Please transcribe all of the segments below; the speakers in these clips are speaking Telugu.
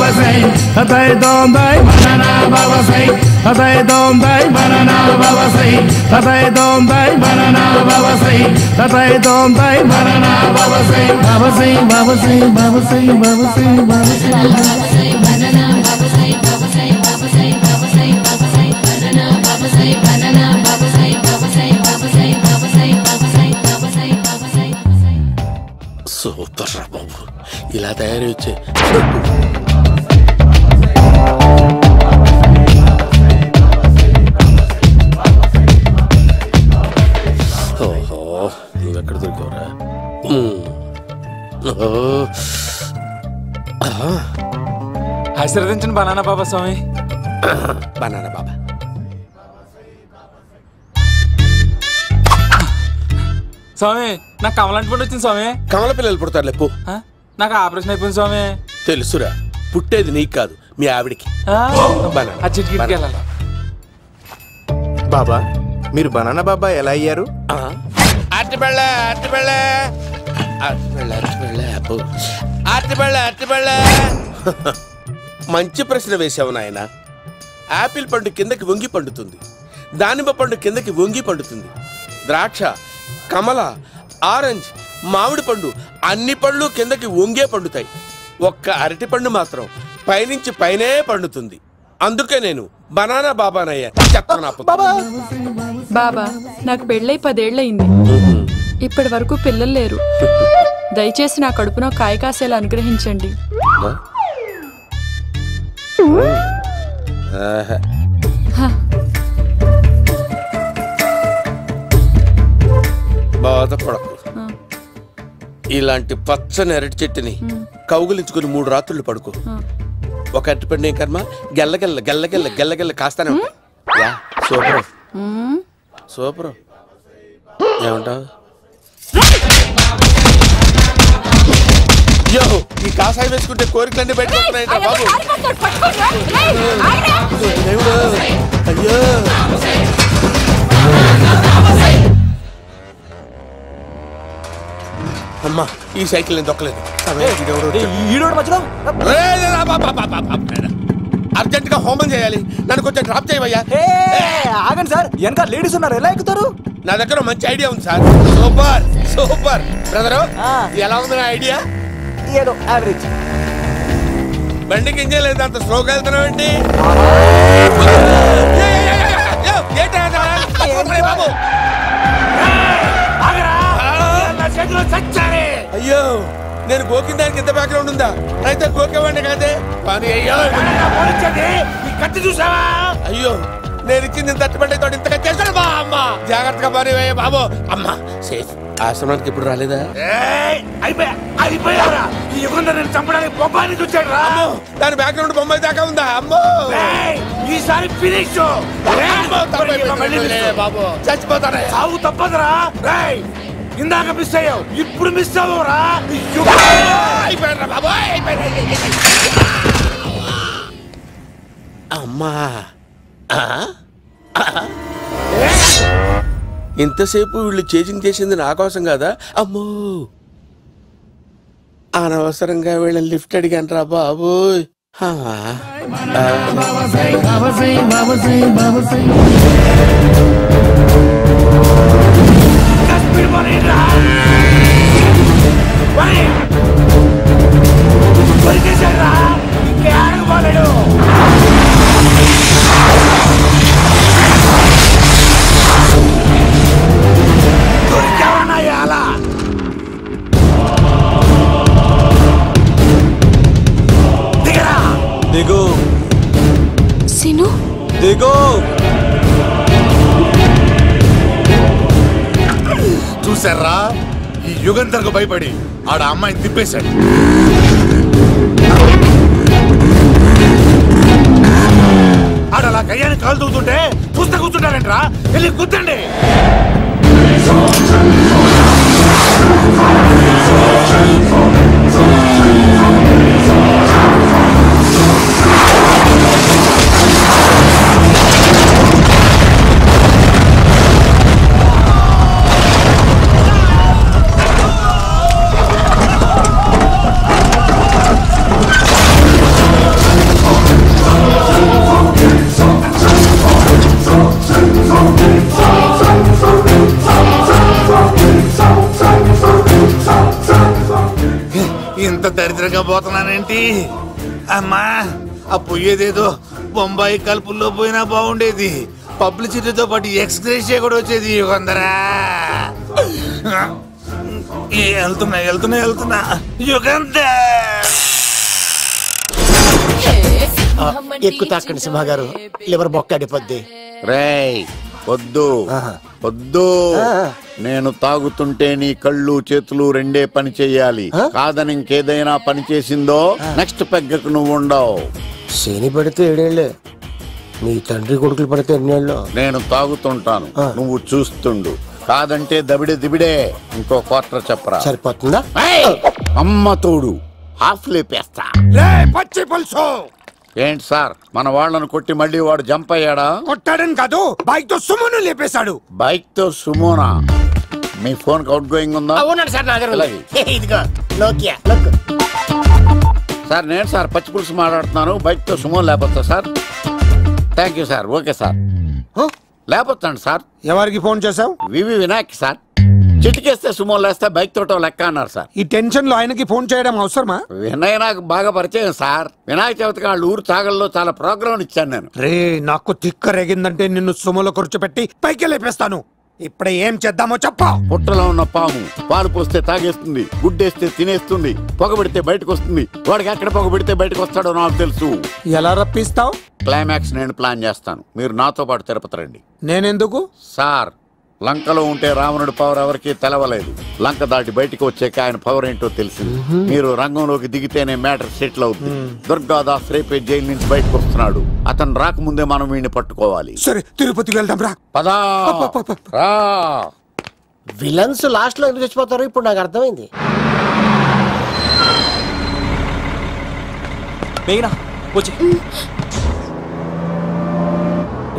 babasai tatai dondai banana babasai tatai dondai banana babasai tatai dondai banana babasai tatai dondai banana babasai babasai babasai babasai babasai babasai banana babasai babasai babasai babasai babasai banana babasai banana babasai babasai babasai babasai babasai babasai babasai super రా బాబు ఇలా తయారు వచ్చే ఓహో నువ్వెక్కడ దొరికావురా ఆశీర్వదించండి బనానా బాబా స్వామి బనానా బాబా స్వామి నాకు కమలాంటి పండు వచ్చింది స్వామి కమల పిల్లలు పుడతారు లేపు నాకు ఆపరేషన్ అయిపోయింది స్వామి తెలుసురా పుట్టేది నీకు కాదు మీ ఆవిడికి ఆ చిటికి వెళ్ళాలి బాబా మీరు బనానా బాబా ఎలా అయ్యారు మంచి ప్రశ్న వేసావు నాయన యాపిల్ పండు కిందకి వంగి పండుతుంది దానిమ్మ పండు కిందకి వంగి పండుతుంది ద్రాక్ష కమల ఆరెంజ్ మామిడి పండు అన్ని పండ్లు కిందకి వంగే పండుతాయి ఒక్క అరటి పండు మాత్రం పైనుంచి పైనే పండుతుంది అందుకే నేను బనానా బాబానయ్యా బాబా నాకు పెళ్ళై 10 ఏళ్ళయింది ఇప్పటి వరకు పిల్లలు లేరు దయచేసి నా కడుపున కాయ కాసేలా అనుగ్రహించండి బాధపడకు ఇలాంటి పచ్చని అరటి చెట్టుని కౌగులించుకుని 3 రాత్రులు పడుకో ఒక అరటి పండు ఏం కర్మ గెల్లగెల్ల గెల్లగెల్ల గెల్లగెల్ల కాస్తానే ఉంటాయి సూపర్ సూపర్ ఏమంటావు అయ్యో ఈ కాసాయి వేసుకుంటే కోరికలన్నీ బయటకు వస్తున్నాయంట బాబు అయ్యో అమ్మా ఈ సైకిల్ నేను దొక్కలేదు అర్జెంట్ గా హోమం చేయాలి నన్ను కొంచెం డ్రాప్ చేయవయ్యా ఆగండి సార్ వెనక లేడీస్ ఉన్నారు ఎలా ఎక్కుతారు నా దగ్గర మంచి ఐడియా ఉంది సార్ సూపర్ సూపర్ బ్రదరు ఎలా ఉంది నా ఐడియా ఏదో యావరేజ్ బండికి ఇంజన్ లేదు అంత స్లోగా వెళ్తున్నావు ఏంటి బాబు అయ్యో నేను గోకిన దానికి ఎంత బ్యాక్గ్రౌండ్ ఉందా అయితే గోకేవాడిని కాదే కానీ అయ్యో కత్తి చూసావా అయ్యో నేను ఇచ్చింది తట్టుబడి తోటి ఇంతగా చేశాను బా అమ్మ జాగ్రత్తగా పని బాబు అమ్మ సేఫ్ ఆశ్రమానికి ఇప్పుడు రాలేదా అయిపోయారా ఈ యుగంలో నేను చంపడానికి బొమ్మాని చూచాడు రా దాని బ్యాక్గ్రౌండ్ బొమ్మాయి దాకా ఉందా అమ్మో ఈసారి ఫినిష్ బాబు చచ్చిపోతారా సాగు తప్పదురా ఇందాక మిస్ అయ్యావు ఇప్పుడు మిస్ అవ్వరా అమ్మా ఇంతసేపు వీళ్ళు చేజింగ్ చేసింది నా కోసం కాదా అమ్మో అనవసరంగా వీళ్ళని లిఫ్ట్ అడిగాను రా బాబు దిగు సిను దిగు చూసారా ఈ యుగంధర్కు భయపడి ఆడ అమ్మాయిని తిప్పేశాడు ఆడలా కయ్యాన్ని కాలు తూగుతుంటే చూస్తే కూర్చుంటారంట్రా వెళ్ళి కూర్చోండి దరిద్రంగా పోతున్నానేంటి? అమ్మా, ఆ పోయేదేదో బొంబాయి కలుపుల్లో పోయినా బాగుండేది. పబ్లిసిటీతో పాటు ఎక్స్‌గ్రేషియా కూడా వచ్చేది. యుగంధరా, వెళ్తున్నా యుగంధర్. ఎక్కువ తాకండి సింహ గారు, లివర్ బొక్క అడిపోద్ది. రేయ్ వద్దు వద్దు, నేను తాగుతుంటే నీ కళ్ళు చేతులు రెండే పని చెయ్యాలి. కాదని ఇంకేదైనా పని చేసిందో నెక్స్ట్ పెగ్గకు నువ్వు ఉండవు. శని పడితే 7 ఏళ్ళే, మీ తండ్రి కొడుకులు పడితే 2 ఏళ్ళు. నేను తాగుతుంటాను, నువ్వు చూస్తుండు. కాదంటే దబిడే దిబిడే. ఇంకో క్వార్టర్ చెప్పరా? సరిపోతుందా? అమ్మ తోడు హాఫ్ లేపేస్తా. పచ్చి పులుసు. ఏంటి సార్, మన వాళ్ళను కొట్టి మళ్ళీ వాడు జంప్ అయ్యాడా? కొట్టాడని కాదు, బైక్ తో సుమోను లేపేశాడు. బైక్ తో సుమోనా? మీ ఫోన్ అవుట్ గోయింగ్ ఉందా? అవునండి సార్, నా దగ్గర అలాగే. ఇదిగో నోకియా లక్. సార్ నేను సార్ పచ్చి పులుసు మాట్లాడుతున్నాను. బైక్ తో సుమో లేకపోతా sir? Thank you sir. Okay sir, లేకపోతాను సార్. ఎవరికి ఫోన్ చేసావు? V V Vinayak sir. చిటికేస్తే సుమో లేస్తే బైక్ తోటో లెక్క అన్నారు సార్. ఈ టెన్షన్ లో ఆయనకి ఫోన్ చేయడం అవసరమా? వినయ్ నాకు బాగా పరిచయం సార్. వినాయక చవితికి వాళ్ళ ఊరు చాగల్లో చాలా ప్రోగ్రాం ఇచ్చాను నేను. రే, నాకు తిక్క రేగిందంటే నిన్ను సుమోలో కూర్చోపెట్టి పైకి లేపేస్తాను. ఇప్పుడే ఏం చేద్దామో చెప్పా. పుట్టలో ఉన్న పాము పాలు పోస్తే తాగేస్తుంది, గుడ్డేస్తే తినేస్తుంది, పొగబెడితే బయటకు వస్తుంది. వాడికి ఎక్కడ పొగబెడితే బయటకు వస్తాడో నాకు తెలుసు. ఎలా రప్పిస్తావు? క్లైమాక్స్ నేను ప్లాన్ చేస్తాను, మీరు నాతో పాటు తిరుపతి రండి. నేనెందుకు? సార్, లంకలో ఉంటే రావణుడి పవర్ ఎవరికి తెలవలేదు. లంక దాటి బయటకు వచ్చాక ఆయన పవర్ ఏంటో తెలిసింది. మీరు రంగంలోకి దిగితేనే మ్యాటర్ సెటిల్ అవుతుంది. దుర్గాదాస్ రేపే జైలు నుంచి బయటకు వస్తున్నాడు. అతను రాకముందే మనం వీడిని పట్టుకోవాలి. సరే, తిరుపతికి వెళ్దాం రా. పదా రా. విలన్స్ లాస్ట్ లో ఎందుకు చచ్చిపోతారు ఇప్పుడు నాకు అర్థమైంది.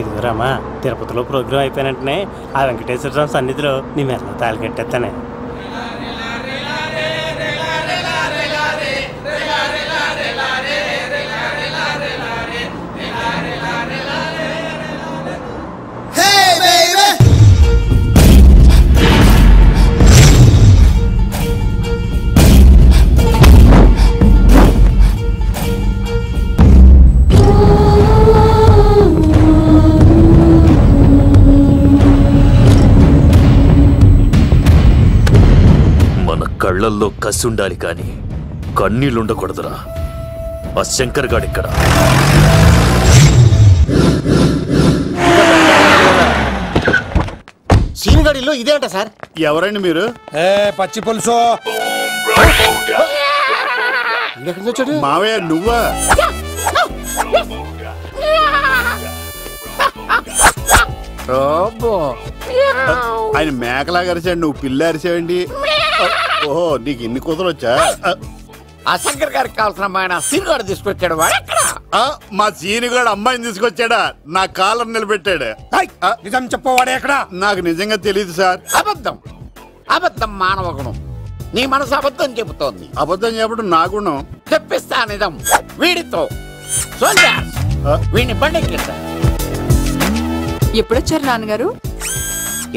ఇదిగోరామా, తిరుపతిలో ప్రోగ్రాం అయిపోయినట్టునే ఆ వెంకటేశ్వర స్వామి సన్నిధిలో నీ మెల్ల తాళి కట్టేస్తానే. కళ్ళల్లో కసి ఉండాలి కానీ కన్నీళ్ళుండకూడదురా. ఆ శంకర్ గాడిక్కడ. సీనిగాడిలో ఇదే అంట సార్. ఎవరండి మీరు? పచ్చి పులుసు. మావయ్య నువ్వా? ఆయన మేకలాగా అరిచాడు, నువ్వు పిల్ల అరిచావండి. ఓహో, నీకు ఇన్ని కుదరొచ్చా? ఆ శంకర్ గారికి కావాల్సిన అమ్మాయి సీనుగాడు తీసుకొచ్చాడు. మా సీనుగాడు అమ్మాయిని తీసుకొచ్చాడా? నా కాలర్ నిలబెట్టాడు. నిజం చెప్పవాడే ఎక్కడ? నాకు నిజంగా తెలియదు సార్. అబద్ధం, అబద్ధం మానవ గుణం. నీ మనసు అబద్ధం చెబుతోంది. అబద్ధం చెప్పడం నా గుణం. తెప్పిస్తా నిజం వీడితో. వీడిని బండెక్కిస్తా. ఎప్పుడొచ్చారు నాన్నగారు?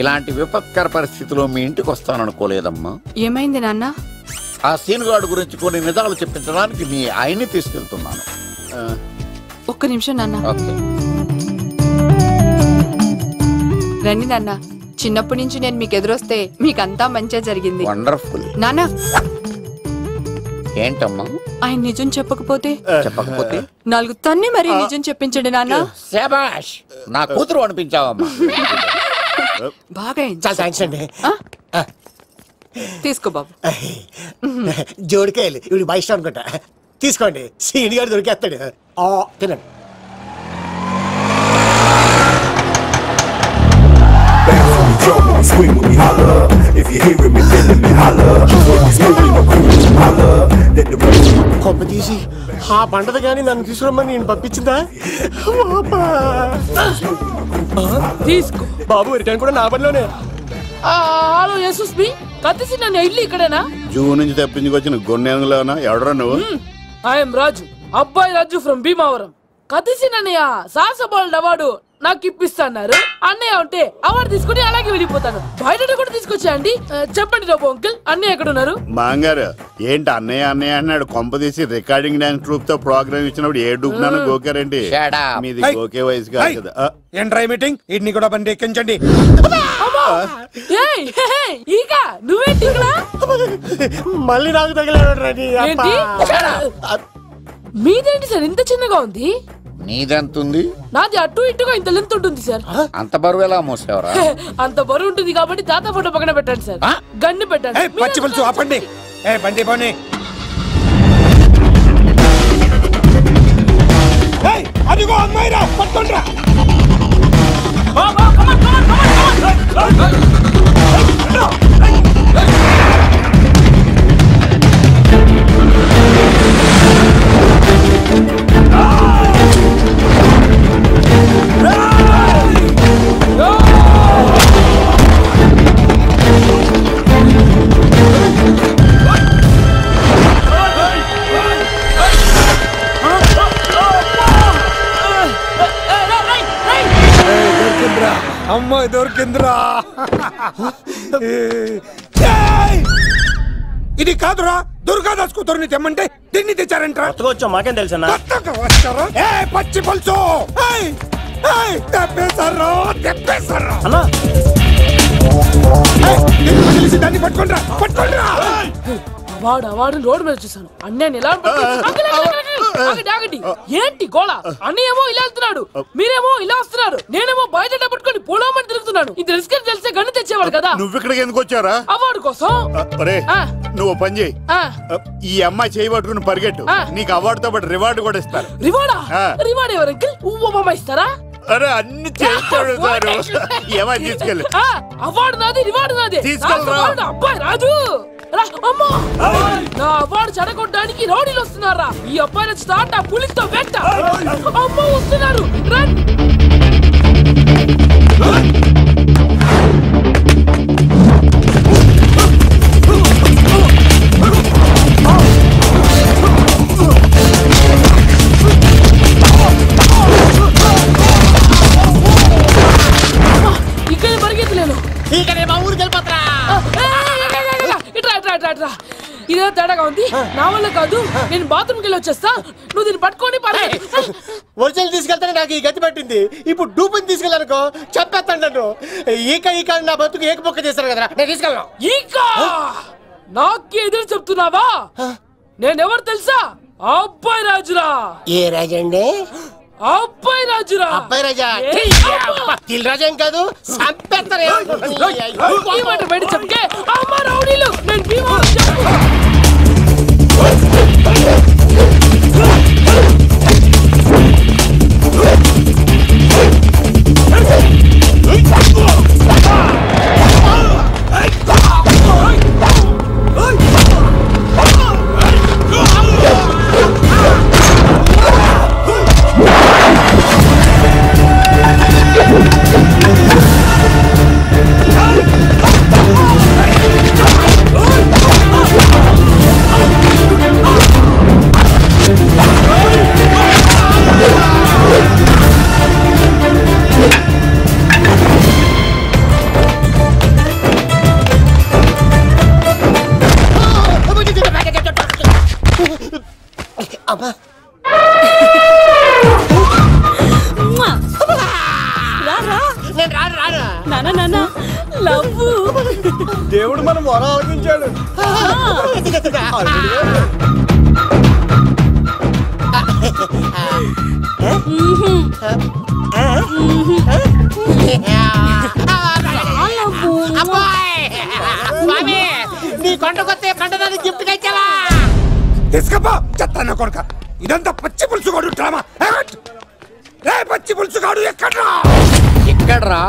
ఇలాంటి విపత్కర పరిస్థితిలో మీ ఇంటికి వస్తాననుకోలేదమ్మా. ఏమైంది నాన్న? ఆ సీనుగాడు గురించి కొన్ని నిజాలు చెప్పించడానికి మీ ఆయన్ని తీసుకెళ్తున్నాను. ఒక్క నిమిషం నాన్న. రండి నాన్న. చిన్నప్పటి నుంచి నేను మీకు ఎదురొస్తే మీకంతా మంచిగా జరిగింది. వండర్ఫుల్. నాన్న, ఏంటమ్మా? ఆయన నిజం చెప్పకపోతే చెప్పకపోతే 4 తన్ని మరి నిజం చెప్పించండి నాన్న. శభాష్, నా కూతురు అనిపించావమ్మా. బాగా థ్యాంక్స్ అండి. తీసుకో బాబు. జోడికాయలు ఇవి బయట అనుకుంటా. తీసుకోండి, సీని గారు దొరికేస్తాడు. తినండి. కొమ్మ తీసి ఆ పంటది కానీ నన్ను తీసుకురమ్మని నేను పంపించిందా? తీసుకో బాబు, రిటర్న్ కూడా నా పనిలోనే. హలో యశస్వి, కత్తిసి నన్ను ఇల్లు ఇక్కడేనా? జూ నుంచి తప్పించుకొచ్చిన గొన్నెలోనా? ఎవడరా నువ్వు? ఐఎమ్ రాజు, అబ్బాయి రాజు ఫ్రమ్ భీమావరం. కత్తిసి నన్నయ్య సాహస బాలుడు అవార్డు నాకు ఇప్పిస్తాన్నారు. అన్నయ్య ఉంటే అవార్డు తీసుకుని అలాగే వెళ్ళిపోతాను. బయట కూడా తీసుకొచ్చా అండి. చెప్పండి రాబు అంకుల్, అన్నయ్య ఎక్కడ ఉన్నారు? మాంగారు ఏంటి అన్నయ్య అన్నయ్య అన్నాడు. కొంపదీసి రికార్డింగ్ డాన్స్ ట్రూప్ తో ప్రోగ్రామ్ ఇచ్చినప్పుడు ఏ డూబ్నాను గోకారండి. మీది గోకే వయసు కాదు కదా. ఏంట్రై మీటింగ్ ఇడ్ని కూడా బండి ఎక్కించండి. నువ్వేంటి మళ్ళీ నాకు తగిలాడు. మీదేంటి సార్ ఇంత చిన్నగా ఉంది? నీదెంతుంది? నాది అటు ఇటుగా ఇంత లెంత్ ఉంటుంది సార్. అంత బరువు ఎలా మోసేవరా? అంత బరువు ఉంటుంది కాబట్టి తాత ఫోటో పక్కన పెట్టండి సార్. గన్ను పెట్టండి. పచ్చి పులుసు ఆపండి. బండి పోనీ. అదిగో అమ్మాయిరా, పట్టుకోండిరా. అమ్మాయి దొరికిందిరా. ఇది కాదురా, దుర్గాదాస్ కూతురుని తెమ్మంటే దీన్ని తెచ్చారంట. వచ్చా మాకేం తెలుసా? పచ్చి పులుసు తెప్పేశారు. దాన్ని పట్టుకోండిరా, పట్టుకోండిరా. వాడు రోడ్డు మీద చూసాను. అన్నయ్య ఎలా ఏంటి గోళ? అన్నయ్యేమో ఇలా వెళ్తున్నాడు, మీరేమో ఇలా వస్తున్నారు, నేనేమో బయట పట్టుకొని పోలోమని తిరుగుతున్నాను. ఇది రిస్క్ తెలిస్తే గన్ను తెచ్చేవాడు కదా. నువ్వు ఇక్కడికి ఎందుకు వచ్చారా? అవార్డు కోసం. నువ్వు పని చేయి, ఈ అమ్మాయి చేయి పట్టుకుని పరిగెట్టు. నీకు అవార్డుతో పాటు రివార్డు కూడా ఇస్తారు. రివార్డా? రివార్డ్ ఎవరు అంకిల్? ఉవ్వమ్మ ఇస్తారా? అరే అన్ని చేస్తాడు సార్. ఏమని తీసుకెళ్ళి అవార్డు నాది, రివార్డు నాది. తీసుకెళ్ళి అబ్బాయి రాజు నా అవార్డు చెడగొట్టడానికి రౌడీలు వస్తున్నారా? ఈ అబ్బాయి స్టార్ట్ ఆ పులితో వెంట. అమ్మ వస్తున్నారు. ఇక్కడ పరిగెత్తలేను. మా ఊరికి వెళ్ళిపోతారా? ఇదే తేడాగా ఉంది. నా వల్ల కాదు, నేను బాత్రూమ్కి వెళ్ళి వచ్చేస్తా. నువ్వు దీన్ని పట్టుకొని ఒరిజినల్ తీసుకెళ్తానే నాకు ఈ గతి పట్టింది. ఇప్పుడు డూపుని తీసుకెళ్ళానుకో చెప్పేస్తాను నన్ను. ఈక నా బతుకు ఏకపొక్క చేశారు కదా, నేను తీసుకెళ్ళను. నాకు ఎదురు చెప్తున్నావా? నేనెవరు తెలుసా? అబ్బాయి రాజురా. ఏ రాజండి? అబ్బాయి రాజురా. అబ్బాయి రాజా దిల్ రాజా ఏం కాదు, సంపేస్తారు. బయట చెప్తే అమ్మ రౌడీలు. నేను భీమా దేవుడు మనం వరం ఆలోచించాడు. నీ కొండకొస్తే కొండదాన్ని గిఫ్ట్ ఇచ్చావా? తీసుకపో చెత్త కొడుక. ఇదంతా పచ్చి పులుసుగాడు డ్రామా. పచ్చి పులుసుగాడు ఎక్కడ్రా? ఎక్కడ్రా?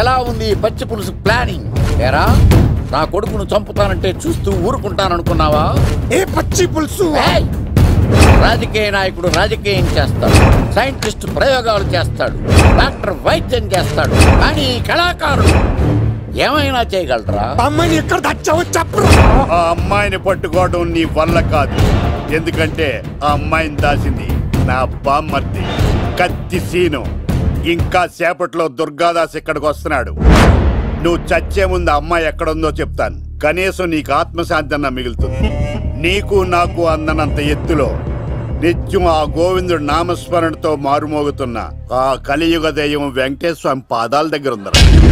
ఎలా ఉంది పచ్చి పులుసు ప్లానింగ్? ఏరా, నా కొడుకును చంపుతానంటే చూస్తూ ఊరుకుంటాననుకున్నావా? ఏ పచ్చి పులుసు? రాజకీయ నాయకుడు రాజకీయం చేస్తాడు, సైంటిస్ట్ ప్రయోగాలు చేస్తాడు, డాక్టర్ వైద్యం చేస్తాడు, కానీ కళాకారుడు ఏమైనా చేయగలరా? అమ్మాయిని ఎక్కడ దాచావో చెప్పు. ఆ అమ్మాయిని పట్టుకోవడం నీ వల్ల కాదు. ఎందుకంటే ఆ అమ్మాయిని దాసింది నా బామ్మర్ది కత్తి సీను. ఇంకా సేపట్లో దుర్గాదాస్ ఇక్కడికి వస్తున్నాడు. నువ్వు చచ్చే ముందు అమ్మాయి ఎక్కడుందో చెప్తాను. కనీసం నీకు ఆత్మశాంతి అన్న మిగులుతుంది. నీకు నాకు అందనంత ఎత్తులో నిత్యం ఆ గోవిందుడు నామస్మరణతో మారుమోగుతున్న ఆ కలియుగ దైవం వెంకటేశ్వర స్వామి పాదాల దగ్గర ఉందరా.